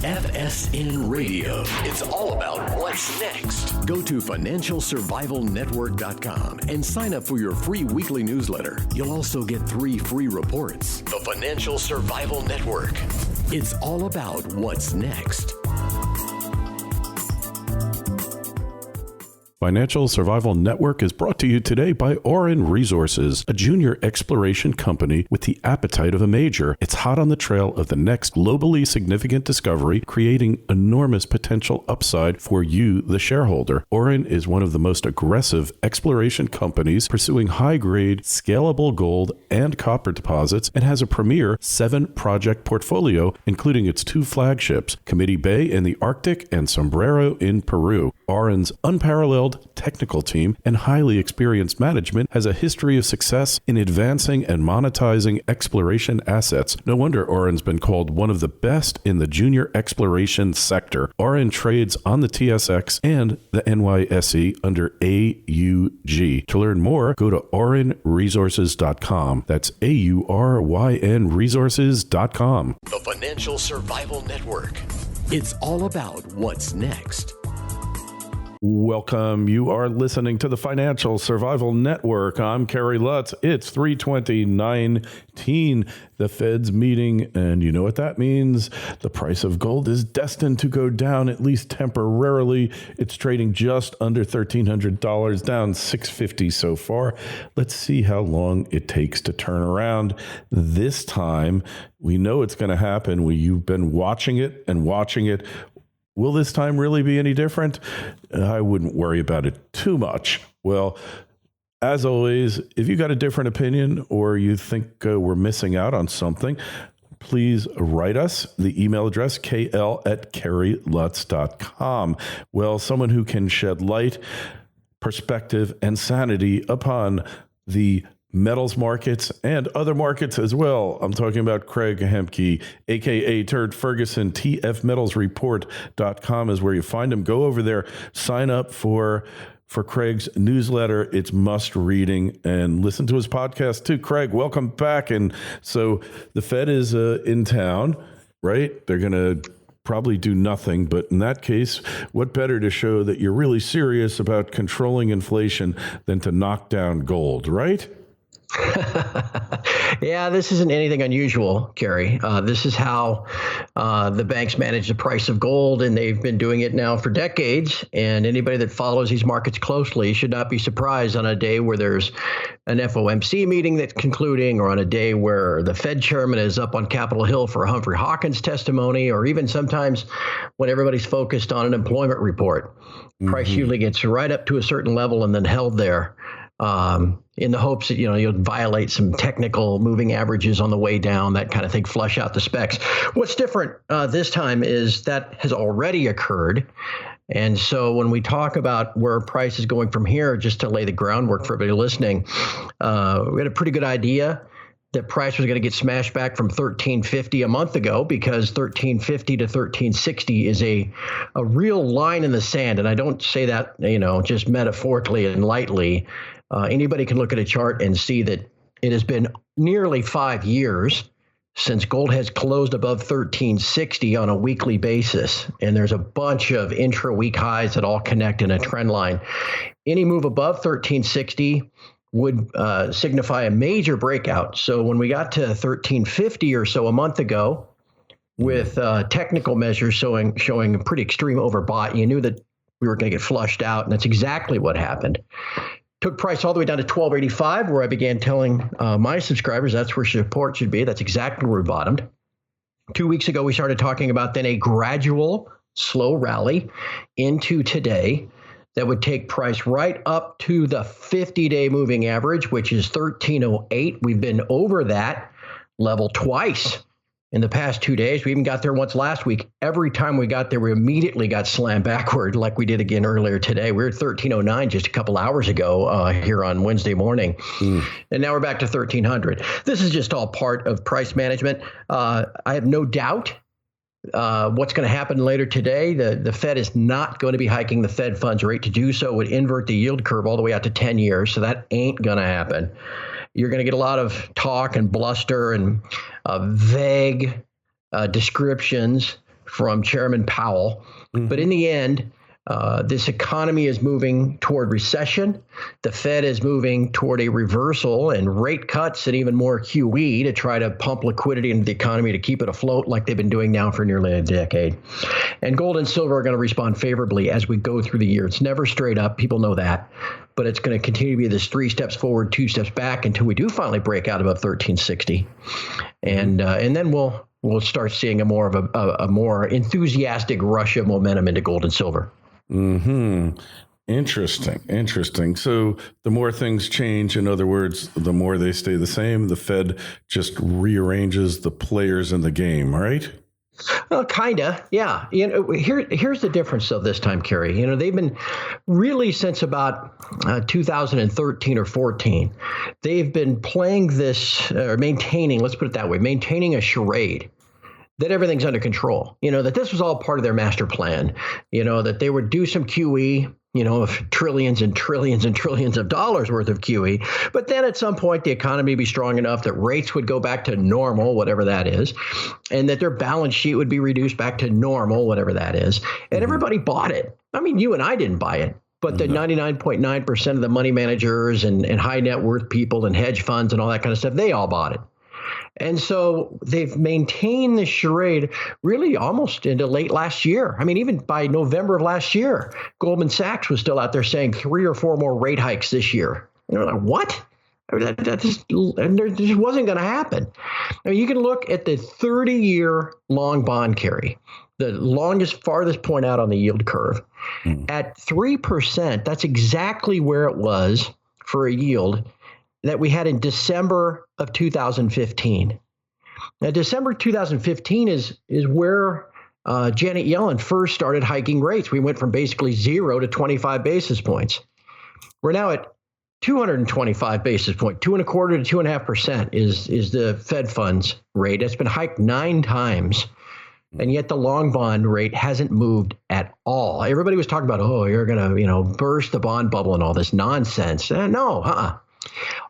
FSN Radio. It's all about what's next. Go to financialsurvivalnetwork.com and sign up for your free weekly newsletter. You'll also get 3 free reports. The Financial Survival Network. It's all about what's next. Financial Survival Network is brought to you today by Orin Resources, a junior exploration company with the appetite of a major. It's hot on the trail of the next globally significant discovery, creating enormous potential upside for you, the shareholder. Orin is one of the most aggressive exploration companies pursuing high-grade, scalable gold and copper deposits and has a premier 7-project portfolio, including its 2 flagships, Committee Bay in the Arctic and Sombrero in Peru. Orin's unparalleled technical team and highly experienced management has a history of success in advancing and monetizing exploration assets. No wonder Orin's been called one of the best in the junior exploration sector. Orin trades on the TSX and the NYSE under AUG. To learn more, go to orinresources.com. That's AURYN resources.com. The Financial Survival Network. It's all about what's next. Welcome. You are listening to the Financial Survival Network. I'm Kerry Lutz. It's 3/20/19, the Fed's meeting, and you know what that means. The price of gold is destined to go down, at least temporarily. It's trading just under $1,300, down $650 so far. Let's see how long it takes to turn around. This time, we know it's going to happen. You've been watching it and watching it. Will this time really be any different? I wouldn't worry about it too much. Well, as always, if you got a different opinion or you think we're missing out on something, please write us. The email address, kl@kerrylutz.com. Well, someone who can shed light, perspective, and sanity upon the metals markets and other markets as well. I'm talking about Craig Hemke, a.k.a. Turd Ferguson. tfmetals.report.com is where you find him. Go over there, sign up for Craig's newsletter. It's must reading, and listen to his podcast too. Craig, welcome back. And so the Fed is in town, right? They're going to probably do nothing, but in that case, what better to show that you're really serious about controlling inflation than to knock down gold, right? Yeah, this isn't anything unusual, Kerry. This is how the banks manage the price of gold, and they've been doing it now for decades. And anybody that follows these markets closely should not be surprised on a day where there's an FOMC meeting that's concluding, or on a day where the Fed chairman is up on Capitol Hill for a Humphrey Hawkins testimony, or even sometimes when everybody's focused on an employment report. Price usually gets right up to a certain level and then held there. In the hopes that, you'll violate some technical moving averages on the way down, that kind of thing, flush out the specs. What's different this time is that has already occurred. And so when we talk about where price is going from here, just to lay the groundwork for everybody listening, we had a pretty good idea that price was going to get smashed back from $13.50 a month ago, because $13.50 to $13.60 is a real line in the sand. And I don't say that, just metaphorically and lightly. Anybody can look at a chart and see that it has been nearly 5 years since gold has closed above $13.60 on a weekly basis. And there's a bunch of intra-week highs that all connect in a trend line. Any move above $13.60 would signify a major breakout. So when we got to $13.50 or so a month ago, with technical measures showing a pretty extreme overbought, you knew that we were going to get flushed out, and that's exactly what happened. Took price all the way down to $12.85, where I began telling my subscribers that's where support should be. That's exactly where we bottomed. 2 weeks ago, we started talking about then a gradual, slow rally into today that would take price right up to the 50-day moving average, which is 1308. We've been over that level twice in the past 2 days. We even got there once last week. Every time we got there, we immediately got slammed backward, like we did again earlier today. We were at 1309 just a couple hours ago here on Wednesday morning. And now we're back to 1300. This is just all part of price management. I have no doubt what's going to happen later today. The Fed is not going to be hiking the Fed funds rate. To do so would invert the yield curve all the way out to 10 years. So that ain't going to happen. You're going to get a lot of talk and bluster and vague descriptions from Chairman Powell. But in the end, this economy is moving toward recession. The Fed is moving toward a reversal and rate cuts and even more QE to try to pump liquidity into the economy to keep it afloat like they've been doing now for nearly a decade. And gold and silver are going to respond favorably as we go through the year. It's never straight up. People know that. But it's going to continue to be this 3 steps forward, 2 steps back until we do finally break out above 1360. And then we'll start seeing a more enthusiastic rush of momentum into gold and silver. Interesting. So the more things change, in other words, the more they stay the same, the Fed just rearranges the players in the game, right? Well, kinda, yeah. Here's the difference though this time, Kerry. They've been really since about 2013 or 14, they've been playing this, or maintaining, let's put it that way, maintaining a charade that everything's under control, that this was all part of their master plan, that they would do some QE, of trillions and trillions and trillions of dollars worth of QE. But then at some point, the economy would be strong enough that rates would go back to normal, whatever that is, and that their balance sheet would be reduced back to normal, whatever that is. And everybody bought it. I mean, you and I didn't buy it, but the 99.9% of the money managers and high net worth people and hedge funds and all that kind of stuff, they all bought it. And so they've maintained the charade really almost into late last year. I mean, even by November of last year, Goldman Sachs was still out there saying 3 or 4 more rate hikes this year. Like, what? I mean, that just wasn't going to happen. I mean, you can look at the 30-year long bond carry, the longest, farthest point out on the yield curve. At 3%, that's exactly where it was for a yield that we had in December of 2015. Now, December 2015 is where Janet Yellen first started hiking rates. We went from basically 0 to 25 basis points. We're now at 225 basis points, 2.25% to 2.5% is the Fed funds rate. It's been hiked 9 times. And yet the long bond rate hasn't moved at all. Everybody was talking about, you're going to, burst the bond bubble and all this nonsense.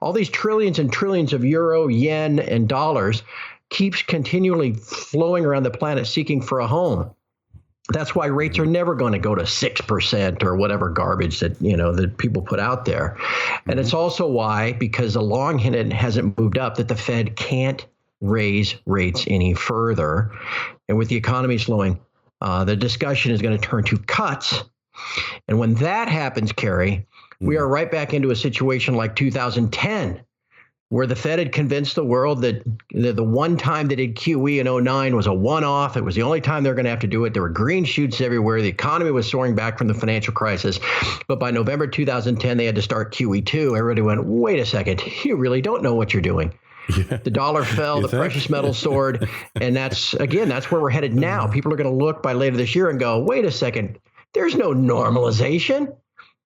All these trillions and trillions of euro, yen, and dollars keeps continually flowing around the planet seeking for a home. That's why rates are never going to go to 6% or whatever garbage that, that people put out there. And it's also why, because the long end hasn't moved up, that the Fed can't raise rates any further. And with the economy slowing, the discussion is going to turn to cuts. And when that happens, Kerry, we are right back into a situation like 2010, where the Fed had convinced the world that the one time they did QE in 2009 was a one-off. It was the only time they're going to have to do it. There were green shoots everywhere. The economy was soaring back from the financial crisis. But by November 2010, they had to start QE2. Everybody went, wait a second, you really don't know what you're doing. Yeah. The dollar fell, the precious metals soared. And that's where we're headed now. People are going to look by later this year and go, wait a second, there's no normalization.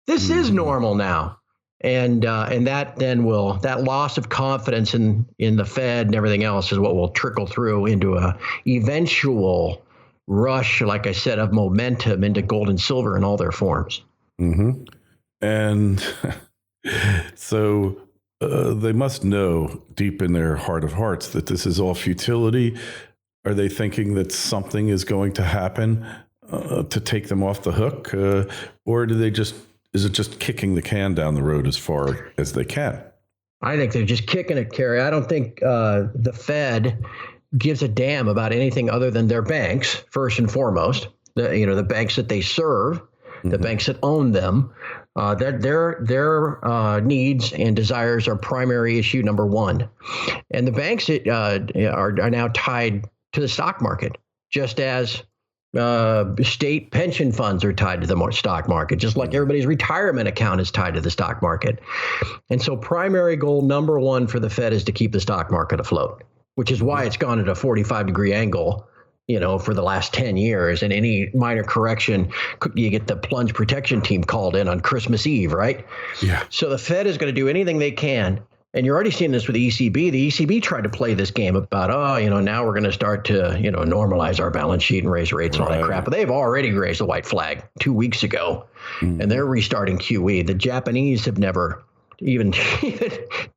This is normal now. And that loss of confidence in the Fed and everything else is what will trickle through into a eventual rush, like I said, of momentum into gold and silver in all their forms. And so they must know deep in their heart of hearts that this is all futility. Are they thinking that something is going to happen to take them off the hook? Or is it just kicking the can down the road as far as they can? I think they're just kicking it, Kerry. I don't think the Fed gives a damn about anything other than their banks, first and foremost. The banks that they serve, the banks that own them. Their needs and desires are primary issue number one. And the banks are now tied to the stock market, just as state pension funds are tied to the stock market, just like everybody's retirement account is tied to the stock market. And so primary goal number one for the Fed is to keep the stock market afloat, which is why it's gone at a 45-degree angle, for the last 10 years. And any minor correction, you get the plunge protection team called in on Christmas Eve, right? Yeah. So the Fed is going to do anything they can. And you're already seeing this with the ECB. The ECB tried to play this game about, now we're going to start to, normalize our balance sheet and raise rates and all that crap. But they've already raised the white flag 2 weeks ago, and they're restarting QE. The Japanese have never even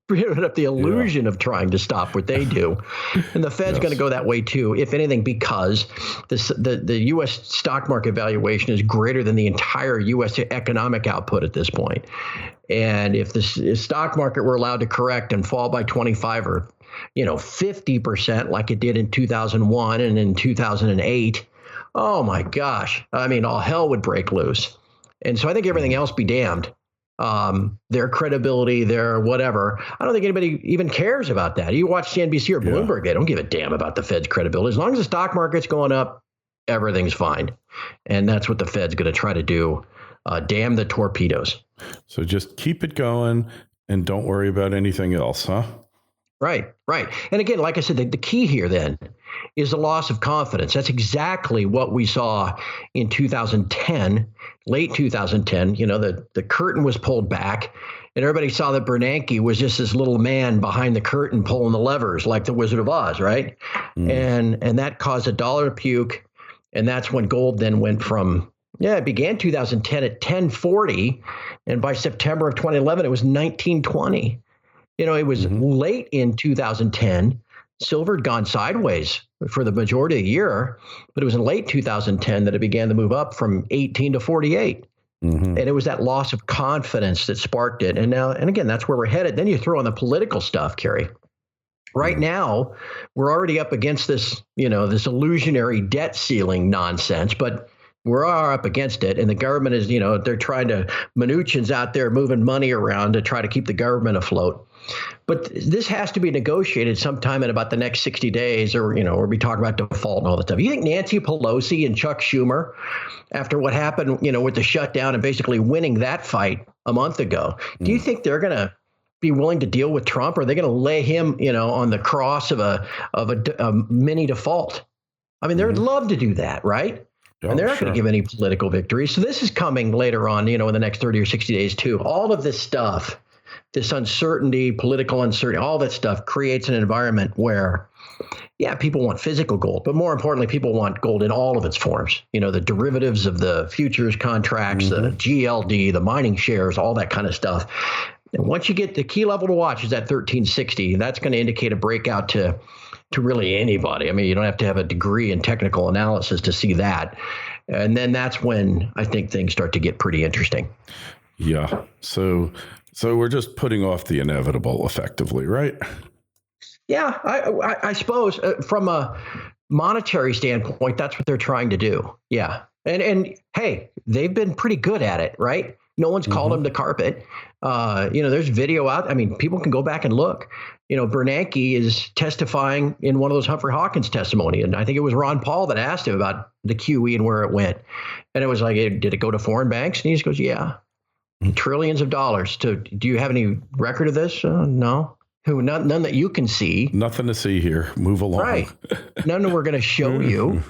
put up the illusion of trying to stop what they do. And the Fed's going to go that way too, if anything, because the U.S. stock market valuation is greater than the entire U.S. economic output at this point. And if the stock market were allowed to correct and fall by 25 or 50% like it did in 2001 and in 2008, oh my gosh, I mean, all hell would break loose. And so I think everything else be damned. Their credibility, their whatever. I don't think anybody even cares about that. You watch CNBC or Bloomberg, they don't give a damn about the Fed's credibility. As long as the stock market's going up, everything's fine. And that's what the Fed's going to try to do. Damn the torpedoes. So just keep it going and don't worry about anything else, huh? Right. And again, like I said, the key here then is the loss of confidence. That's exactly what we saw in 2010, late 2010. The curtain was pulled back and everybody saw that Bernanke was just this little man behind the curtain pulling the levers like the Wizard of Oz, right? And that caused a dollar to puke. And that's when gold then went from, it began 2010 at 1040. And by September of 2011, it was 1920. It was late in 2010. Silver had gone sideways for the majority of the year, but it was in late 2010 that it began to move up from 18 to 48. And it was that loss of confidence that sparked it. And again, that's where we're headed. Then you throw on the political stuff, Kerry. Right now, we're already up against this, this illusionary debt ceiling nonsense, but we're up against it. And the government is, they're trying to, Mnuchin's out there moving money around to try to keep the government afloat. But this has to be negotiated sometime in about the next 60 days or we talk about default and all that stuff. You think Nancy Pelosi and Chuck Schumer, after what happened, with the shutdown and basically winning that fight a month ago, do you think they're going to be willing to deal with Trump? Or are they going to lay him, on the cross of a mini default? I mean, they would love to do that, right? And they're not going to give any political victory. So this is coming later on, in the next 30 or 60 days, too. All of this stuff, this uncertainty, political uncertainty, all that stuff creates an environment where, people want physical gold. But more importantly, people want gold in all of its forms. The derivatives of the futures contracts, the GLD, the mining shares, all that kind of stuff. And once you get the key level to watch is at 1360, that's going to indicate a breakout to really anybody. I mean, you don't have to have a degree in technical analysis to see that. And then that's when I think things start to get pretty interesting. Yeah. So we're just putting off the inevitable effectively, right? Yeah, I suppose from a monetary standpoint, that's what they're trying to do. Yeah. And hey, they've been pretty good at it, right? No one's called them to carpet. There's video out. I mean, people can go back and look. Bernanke is testifying in one of those Humphrey Hawkins testimony. And I think it was Ron Paul that asked him about the QE and where it went. And it was like, did it go to foreign banks? And he just goes, yeah, trillions of dollars. Do you have any record of this? No. None that you can see. Nothing to see here. Move along. Right. None that we're going to show you.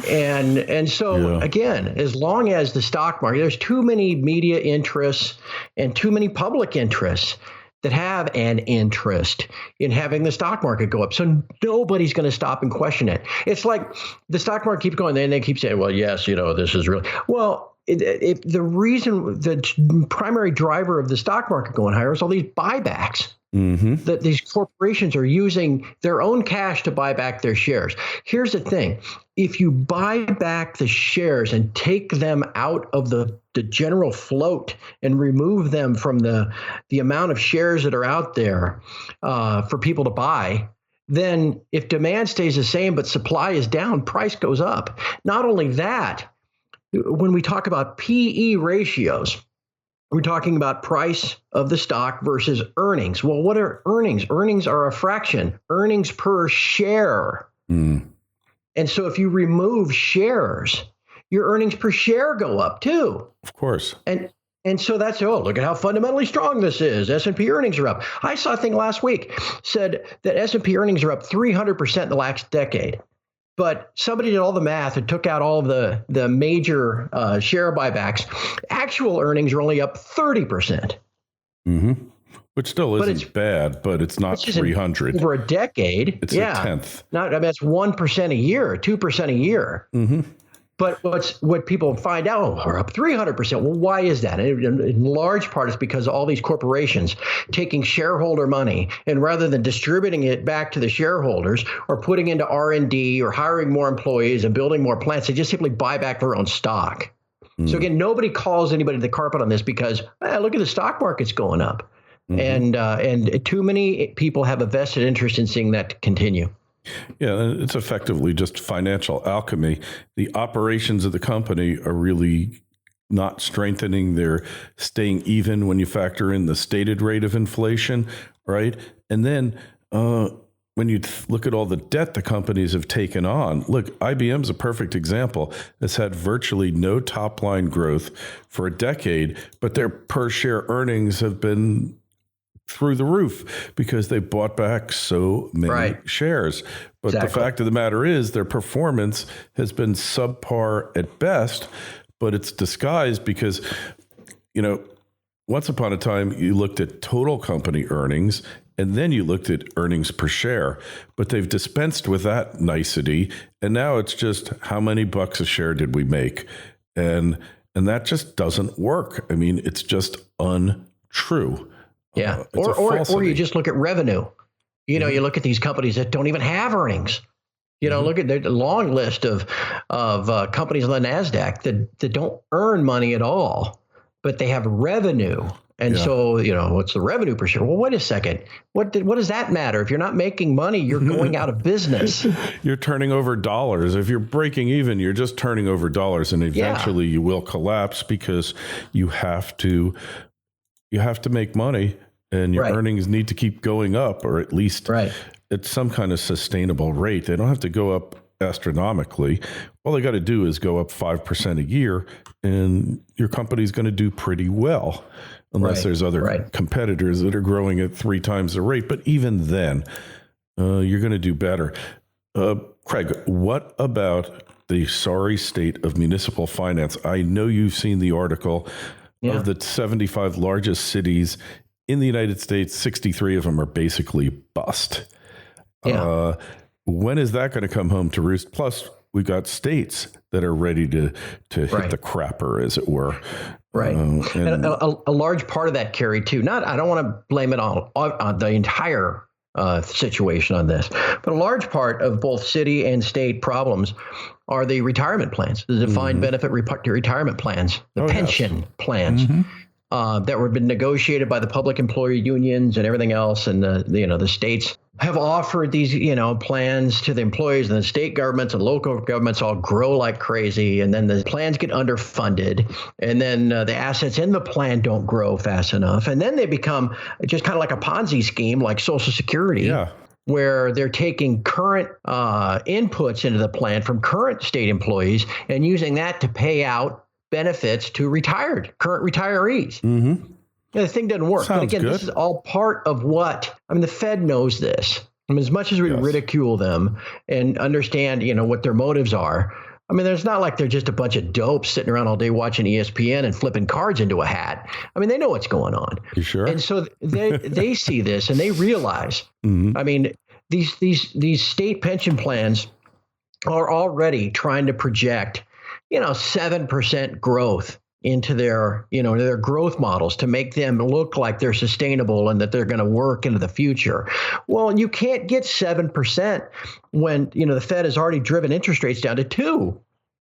And so, again, as long as the stock market, there's too many media interests and too many public interests that have an interest in having the stock market go up. So nobody's going to stop and question it. It's like the stock market keeps going, and they keep saying, well, yes, this is real. Well, the primary driver of the stock market going higher is all these buybacks. That these corporations are using their own cash to buy back their shares. Here's the thing. If you buy back the shares and take them out of the general float and remove them from the amount of shares that are out there for people to buy, then if demand stays the same but supply is down, price goes up. Not only that, when we talk about PE ratios, we're talking about price of the stock versus earnings. Well, what are earnings? Earnings are a fraction, earnings per share. And so if you remove shares, your earnings per share go up too. Of course. And so that's, look at how fundamentally strong this is. S&P earnings are up. I saw a thing last week said that S&P earnings are up 300% in the last decade. But somebody did all the math and took out all of the major share buybacks. Actual earnings are only up 30%. Which still isn't bad, but it's not 300. Over a decade. It's a tenth. That's 1% a year, 2% a year. But what people find out, oh, we're up 300%. Well, why is that? And in large part, it's because all these corporations taking shareholder money and rather than distributing it back to the shareholders or putting into R&D or hiring more employees and building more plants, they just simply buy back their own stock. So again, nobody calls anybody to the carpet on this because look at the stock market's going up, and too many people have a vested interest in seeing that continue. Yeah, it's effectively just financial alchemy. The operations of the company are really not strengthening. They're staying even when you factor in the stated rate of inflation, right? And then when you look at all the debt the companies have taken on, look, IBM's a perfect example. It's had virtually no top line growth for a decade, but their per share earnings have been through the roof because they bought back so many shares. But the fact of the matter is their performance has been subpar at best, but it's disguised because, once upon a time you looked at total company earnings and then you looked at earnings per share, but they've dispensed with that nicety. And now it's just how many bucks a share did we make? And that just doesn't work. I mean, it's just untrue. Yeah. Or you just look at revenue. You look at these companies that don't even have earnings. Look at the long list of companies on the NASDAQ that don't earn money at all, but they have revenue. And so, what's the revenue per share? Well, wait a second. What does that matter? If you're not making money, you're going out of business. You're turning over dollars. If you're breaking even, you're just turning over dollars. And eventually you will collapse because you have to make money and your earnings need to keep going up, or at least at some kind of sustainable rate. They don't have to go up astronomically. All they got to do is go up 5% a year and your company's going to do pretty well, unless there's other competitors that are growing at 3 times the rate. But even then, you're going to do better. Craig, what about the sorry state of municipal finance? I know you've seen the article. Of the 75 largest cities in the United States, 63 of them are basically bust. When is that going to come home to roost? Plus, we've got states that are ready to hit the crapper, as it were. And a large part of that, Kerry, too. I don't want to blame it on the entire situation on this, but a large part of both city and state problems are the retirement plans, the defined benefit retirement plans, the pension plans that were been negotiated by the public employee unions and everything else. And the states have offered these, plans to the employees, and the state governments and local governments all grow like crazy. And then the plans get underfunded, and then the assets in the plan don't grow fast enough. And then they become just kind of like a Ponzi scheme, like Social Security. Where they're taking current inputs into the plan from current state employees and using that to pay out benefits to current retirees. The thing doesn't work. But again, this is all part of the Fed knows this. As much as we ridicule them and understand, what their motives are, there's not like they're just a bunch of dopes sitting around all day watching ESPN and flipping cards into a hat. They know what's going on. You sure? And so they see this and they realize, these state pension plans are already trying to project, 7% growth into their growth models to make them look like they're sustainable and that they're going to work into the future. Well, you can't get 7% when, the Fed has already driven interest rates down to 2.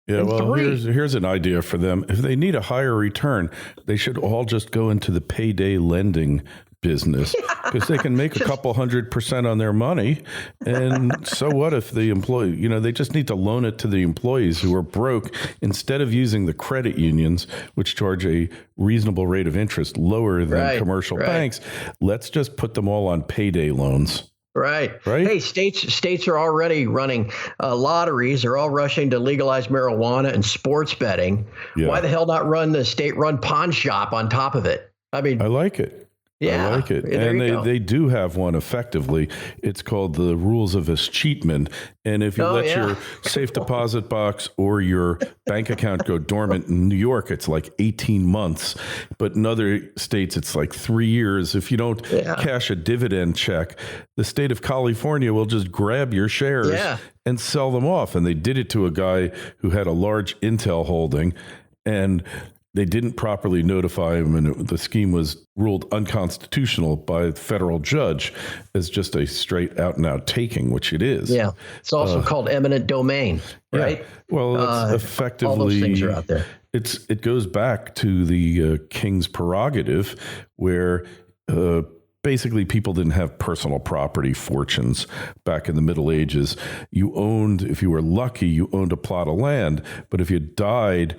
Yeah, well, here's an idea for them. If they need a higher return, they should all just go into the payday lending business because they can make a couple 100% on their money. And so what if the employee, they just need to loan it to the employees who are broke instead of using the credit unions, which charge a reasonable rate of interest lower than commercial banks. Let's just put them all on payday loans. Right. Hey, states are already running lotteries. They're all rushing to legalize marijuana and sports betting. Why the hell not run the state-run pawn shop on top of it? I like it. Yeah, I like it. there And you go. they do have one effectively. It's called the rules of escheatment. And if you let your safe deposit box or your bank account go dormant in New York, it's like 18 months. But in other states, it's like 3 years. If you don't cash a dividend check, the state of California will just grab your shares and sell them off. And they did it to a guy who had a large Intel holding, and they didn't properly notify him, and the scheme was ruled unconstitutional by a federal judge as just a straight out and out taking, which it is. Yeah. It's also called eminent domain, right? Yeah. Well, it's effectively, all those things are out there. It goes back to the king's prerogative, where basically people didn't have personal property fortunes back in the Middle Ages. You owned, if you were lucky, you owned a plot of land, but if you died,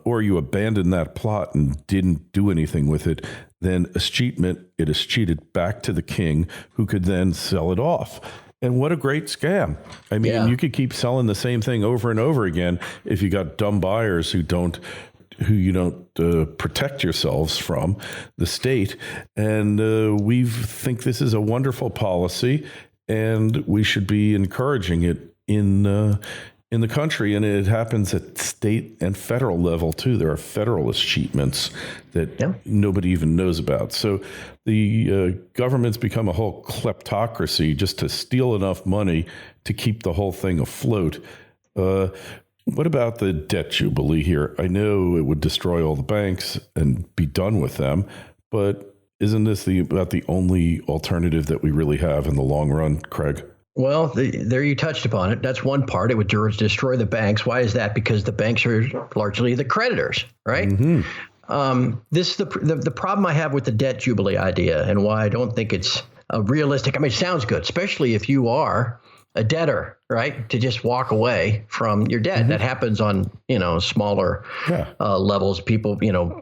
or you abandoned that plot and didn't do anything with it, then escheatment, it escheated back to the king, who could then sell it off. And what a great scam. I mean, you could keep selling the same thing over and over again if you got dumb buyers who you don't protect yourselves from the state. And we think this is a wonderful policy, and we should be encouraging it in the country, and it happens at state and federal level too. There are federal escheatments that nobody even knows about. So the government's become a whole kleptocracy just to steal enough money to keep the whole thing afloat. What about the debt jubilee here? I know it would destroy all the banks and be done with them, but isn't this about the only alternative that we really have in the long run, Craig? Well, there you touched upon it. That's one part. It would destroy the banks. Why is that? Because the banks are largely the creditors, right? Mm-hmm. This is the problem I have with the debt jubilee idea, and why I don't think it's realistic. I mean, it sounds good, especially if you are a debtor, right? To just walk away from your debt. Mm-hmm. That happens on, smaller levels. People,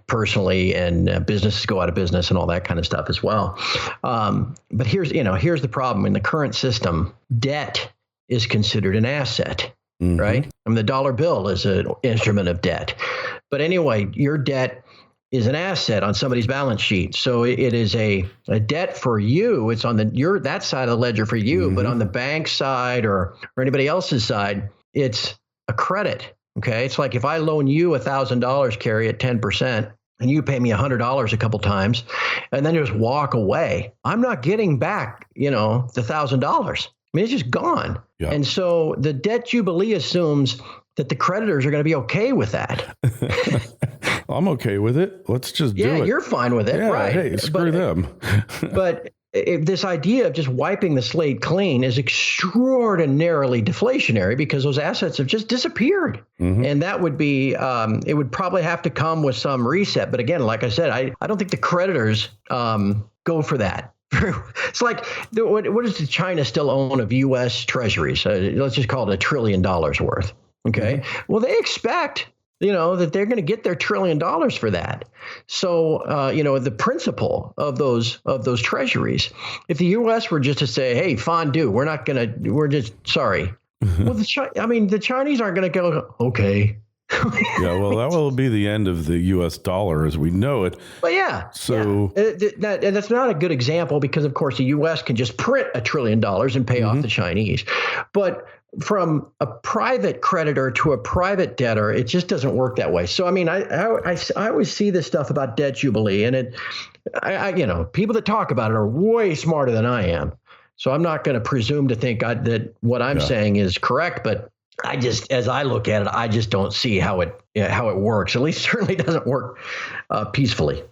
personally, and businesses go out of business and all that kind of stuff as well. But here's the problem. In the current system, debt is considered an asset, right? I mean, the dollar bill is an instrument of debt. But anyway, your debt is an asset on somebody's balance sheet. So it is a debt for you. It's on that side of the ledger for you, but on the bank side or anybody else's side, it's a credit. Okay. It's like if I loan you $1,000, Carrie, at 10%, and you pay me $100 a couple times, and then just walk away, I'm not getting back, the $1,000. I mean, it's just gone. Yeah. And so the debt jubilee assumes that the creditors are going to be okay with that. I'm okay with it. Let's just do it. Yeah, you're fine with it, right? Hey, screw them. But this idea of just wiping the slate clean is extraordinarily deflationary because those assets have just disappeared. Mm-hmm. And that would be, it would probably have to come with some reset. But again, like I said, I don't think the creditors go for that. It's like, what does China still own of U.S. treasuries? Let's just call it $1 trillion worth. Okay. Mm-hmm. Well, they expect that they're going to get their $1 trillion for that. So, the principle of those treasuries, if the U.S. were just to say, hey, fondue, we're just sorry. Well, the Chinese aren't going to go, okay. Yeah, well, that will be the end of the U.S. dollar as we know it. Well, yeah. So that's not a good example because, of course, the U.S. can just print $1 trillion and pay off the Chinese. But from a private creditor to a private debtor, it just doesn't work that way. So, I mean, I always see this stuff about debt jubilee, and people that talk about it are way smarter than I am. So I'm not going to presume to think that what I'm saying is correct, but as I look at it, I just don't see how it works. At least certainly doesn't work peacefully.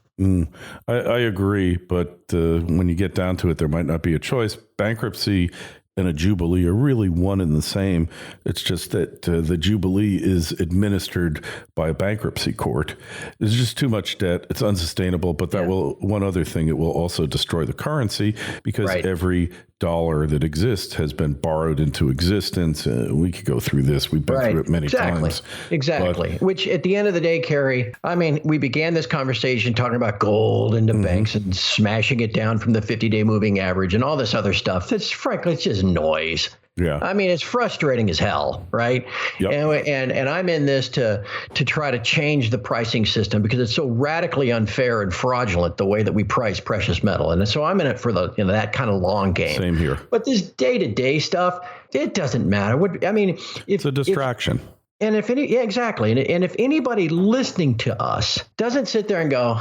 I agree, but when you get down to it, there might not be a choice. Bankruptcy and a jubilee are really one and the same. It's just that the jubilee is administered by a bankruptcy court. There's just too much debt. It's unsustainable. But one other thing, it will also destroy the currency because every dollar that exists has been borrowed into existence. We could go through this. We've been through it many times. Exactly. Which at the end of the day, Carrie, I mean, we began this conversation talking about gold and the banks and smashing it down from the 50-day moving average and all this other stuff. Frankly, it's just noise. Yeah. I mean, it's frustrating as hell, right? Yep. And I'm in this to try to change the pricing system because it's so radically unfair and fraudulent the way that we price precious metal. And so I'm in it for that kind of long game. Same here. But this day-to-day stuff, it doesn't matter. It's a distraction. Exactly. And if anybody listening to us doesn't sit there and go,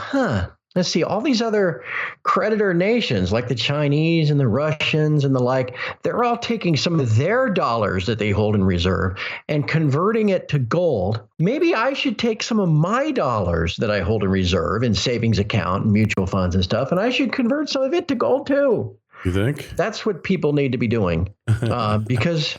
let's see, all these other creditor nations like the Chinese and the Russians and the like, they're all taking some of their dollars that they hold in reserve and converting it to gold. Maybe I should take some of my dollars that I hold in reserve in savings account and mutual funds and stuff, and I should convert some of it to gold too. You think? That's what people need to be doing because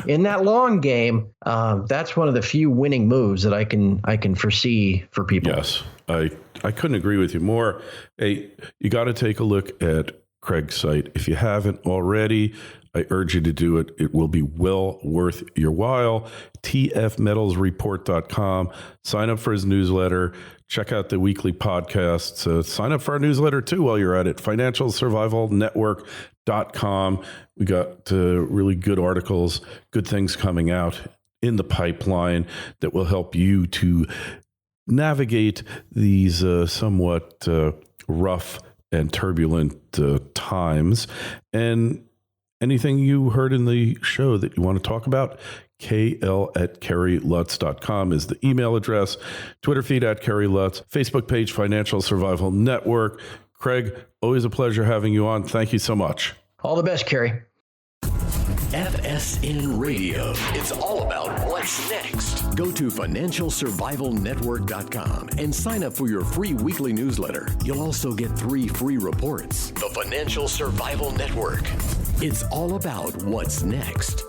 in that long game, that's one of the few winning moves that I can foresee for people. Yes, I couldn't agree with you more. Hey, you got to take a look at Craig's site. If you haven't already, I urge you to do it. It will be well worth your while. tfmetalsreport.com. Sign up for his newsletter. Check out the weekly podcasts. Sign up for our newsletter too while you're at it. financialsurvivalnetwork.com. We got really good articles, good things coming out in the pipeline that will help you to navigate these somewhat rough and turbulent times. And anything you heard in the show that you want to talk about, kl@kerrylutz.com is the email address, Twitter feed @KerryLutz, Facebook page, Financial Survival Network. Craig, always a pleasure having you on. Thank you so much. All the best, Kerry. FSN Radio. It's all about what's next. Go to financialsurvivalnetwork.com and sign up for your free weekly newsletter. You'll also get 3 free reports. The Financial Survival Network. It's all about what's next.